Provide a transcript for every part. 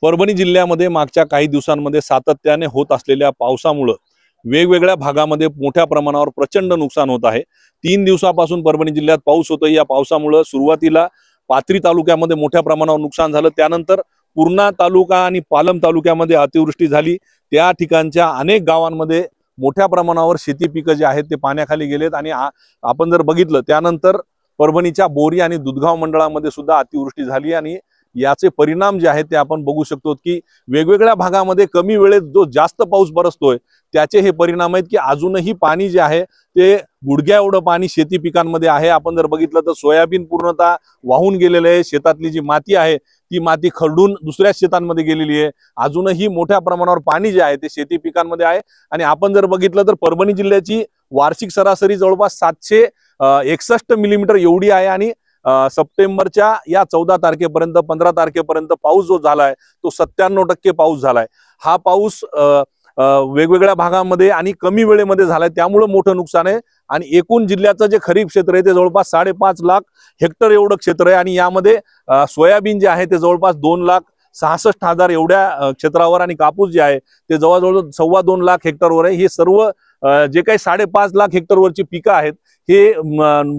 परभणी जिल्ह्यामध्ये मागच्या काही दिवसांमध्ये सातत्याने होत असलेल्या पावसामुळे वेगवेगळ्या भागामध्ये मोठ्या प्रमाणावर प्रचंड नुकसान होत आहे। 3 दिवसापासून परभणी जिल्ह्यात पाऊस होतोय। या पावसामुळे सुरुवातीला पाथरी तालुक्यामध्ये मोठ्या प्रमाणावर नुकसान झालं, त्यानंतर पूर्णा तालुका आणि पालम तालुक्यामध्ये अतिवृष्टी झाली। त्या ठिकाणच्या अनेक गावांमध्ये मोठ्या प्रमाणावर शेती पिकं जे आहेत ते पाण्याखाली गेलेत आणि आपण जर बघितलं त्यानंतर परभणीच्या बोरी आणि दुधगाव मंडळामध्ये सुद्धा अतिवृष्टी झाली आणि याचे परिणाम जे आहेत ते आपण बघू शकतो की वेगवेगळ्या भागामध्ये कमी वेळेत जो जास्त पाऊस बरसतोय त्याचे हे परिणाम आहेत की अजूनही पाणी जे आहे ते गुडघ्या एवढं पाणी शेती पिकांमध्ये आहे। आपण जर बघितलं तर सोयाबीन पूर्णतः वाहून गेलेले आहे, शेतातली जी माती आहे ती माती खरडून दुसऱ्या शेतांमध्ये गेलेली आहे। अजूनही मोठ्या प्रमाणावर पाणी जे आहे ते शेती पिकांमध्ये आहे आणि आपण जर बघितलं तर परभणी जिल्ह्याची वार्षिक सरासरी जवळपास 761 मिलीमीटर एवढी आहे आणि सप्टेंबरच्या या 14 तारखेपर्यंत 15 तारखेपर्यंत पाऊस जो झालाय तो 97% पाऊस झालाय। हा पाऊस वेगवेगळ्या भागामध्ये आणि कमी वेळेमध्ये झालाय, त्यामुळे मोठं नुकसान आहे। आणि एकूण जिल्ह्याचं जे खरीप क्षेत्र आहे ते जवळपास 5.5 लाख हेक्टर एवढं क्षेत्र आहे आणि यामध्ये सोयाबीन जे आहे ते जवळपास 2,66,000 एवढ्या क्षेत्रावर आणि कापूस जे आहे ते जवळजवळ 2.25 लाख हेक्टरवर आहे। हे सर्व जे काही 5.5 लाख हेक्टरवरची पिकं आहेत हे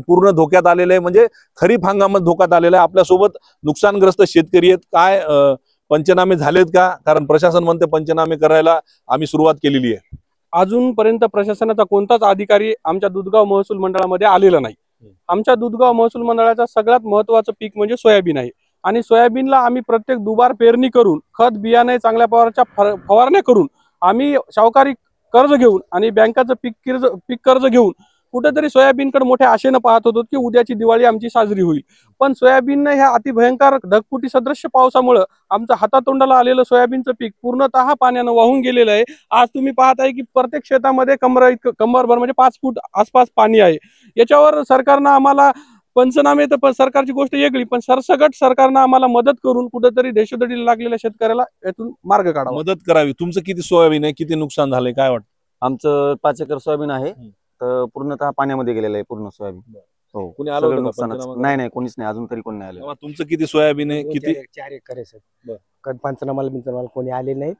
पूर्ण धोक्यात आलेले आहे, म्हणजे खरीप हंगामात धोक्यात आलेला आहे। आपल्यासोबत नुकसानग्रस्त शेतकरी आहेत, काय पंचनामे झालेत का? कारण प्रशासन म्हणते पंचनामे करायला आम्ही सुरुवात केलेली आहे। अजूनपर्यंत प्रशासनाचा कोणताच अधिकारी आमच्या दुधगाव महसूल मंडळामध्ये आलेला नाही। आमच्या दुधगाव महसूल मंडळाचा सगळ्यात महत्त्वाचं पीक म्हणजे सोयाबीन आहे आणि सोयाबीनला आम्ही प्रत्येक दुबार पेरणी करून खत बियाणे चांगल्या प्रकारच्या फवारण्या करून आम्ही सावकारी कर्ज घेऊन आणि बँकाचं पीक कर्ज घेऊन कुठेतरी सोयाबीनकडे मोठ्या आशेने पाहत होतो की उद्याची दिवाळी आमची साजरी होईल। पण सोयाबीनने ह्या अतिभयंकर ढगफुटी सदृश्य पावसामुळे आमचं हातातोंडाला आलेलं सोयाबीनचं पीक पूर्णतः पाण्यानं वाहून गेलेलं आहे। आज तुम्ही पाहत आहे की प्रत्येक शेतामध्ये कंबरभर म्हणजे 5 फूट आसपास पाणी आहे। याच्यावर सरकारनं आम्हाला पंचनामे तर सरकारची गोष्ट वेगळी, पण सरसकट सरकारनं आम्हाला मदत करून कुठेतरी देशोधडीला लागलेल्या शेतकऱ्याला यातून मार्ग काढावा, मदत करावी। तुमचं किती सोयाबीन आहे, किती नुकसान झालंय काय वाटतं? आमचं 5 एकर सोयाबीन आहे, तर पूर्णतः पाण्यामध्ये गेलेलं आहे पूर्ण सोयाबीन। हो, कोणी आलं होतं का नुकसानच पंचनामा नाही, कोणीच नाही, अजून तरी कोणी नाही आलं। करायला? तुमचं किती सोयाबीन आहे, किती? 4 एकर आहे सर। पंचनामाला कोणी आले नाहीत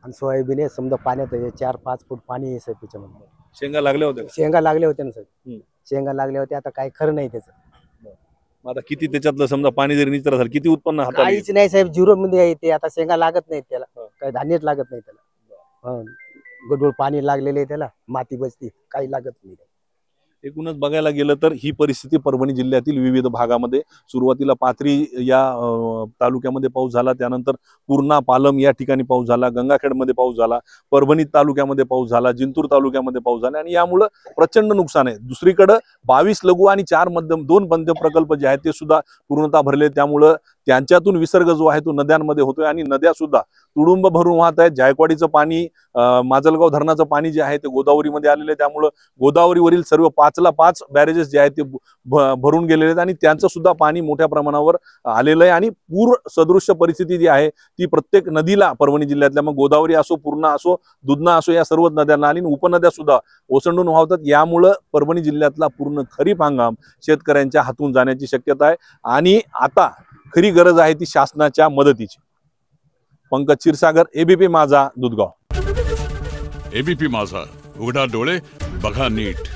आणि सोयाबीन आहे समजा पाण्यात आहे, 4-5 फूट पाणी आहे सर त्याच्यामध्ये। शेंगा लागल्या होत्या? शेंगा लागल्या होत्या ना सर, शेंगा लागल्या होत्या, आता काही खरं नाही त्याचं। आता किती त्याच्यातलं समजा पाणी जरी निचरा झालं किती उत्पन्न हाताला येईल? काहीच नाही साहेब, 0 मध्ये आहे ते। आता शेंगा लागत नाहीत त्याला, काही धान्यच लागत नाही त्याला। गडूळ पाणी लागलेले आहे त्याला, माती बसती, काही लागत नाही। एकूणच बघायला गेलं तर ही परिस्थिती परभणी जिल्ह्यातील विविध भागामध्ये सुरुवातीला पाथरी या तालुक्यामध्ये पाऊस झाला, त्यानंतर पूर्णा पालम या ठिकाणी पाऊस झाला, गंगाखेडमध्ये पाऊस झाला, परभणी तालुक्यामध्ये पाऊस झाला, जिंतूर तालुक्यामध्ये पाऊस झाला आणि यामुळे प्रचंड नुकसान आहे। दुसरीकडे 22 लघु आणि 4 मध्यम 2 मध्यम प्रकल्प जे आहेत ते सुद्धा पूर्णतः भरले, त्यामुळे त्यांच्यातून विसर्ग जो आहे तो नद्यांमध्ये होतोय आणि नद्या सुद्धा तुडुंब भरून वाहत आहेत। जायकवाडीचं पाणी, माजलगाव धरणाचं पाणी जे आहे ते गोदावरीमध्ये आलेलं आहे, त्यामुळे गोदावरीवरील सर्व 5 बॅरेजेस जे आहेत ते भरून गेलेले आहेत आणि त्यांचं सुद्धा पाणी मोठ्या प्रमाणावर आलेलं आहे आणि पूर सदृश्य परिस्थिती जी आहे ती प्रत्येक नदीला परभणी जिल्ह्यातल्या, मग गोदावरी असो, पूर्णा असो, दुधना असो, या सर्व नद्यांना आणि उपनद्या सुद्धा ओसंडून वाहतात। यामुळे परभणी जिल्ह्यातला पूर्ण खरीप हंगाम शेतकऱ्यांच्या हातून जाण्याची शक्यता आहे आणि आता खरी गरज आहे ती शासनाच्या मदतीची। पंकज क्षीरसागर, एबीपी माझा, दुधगाव। एबीपी माझा, उघडा डोळे बघा नीट।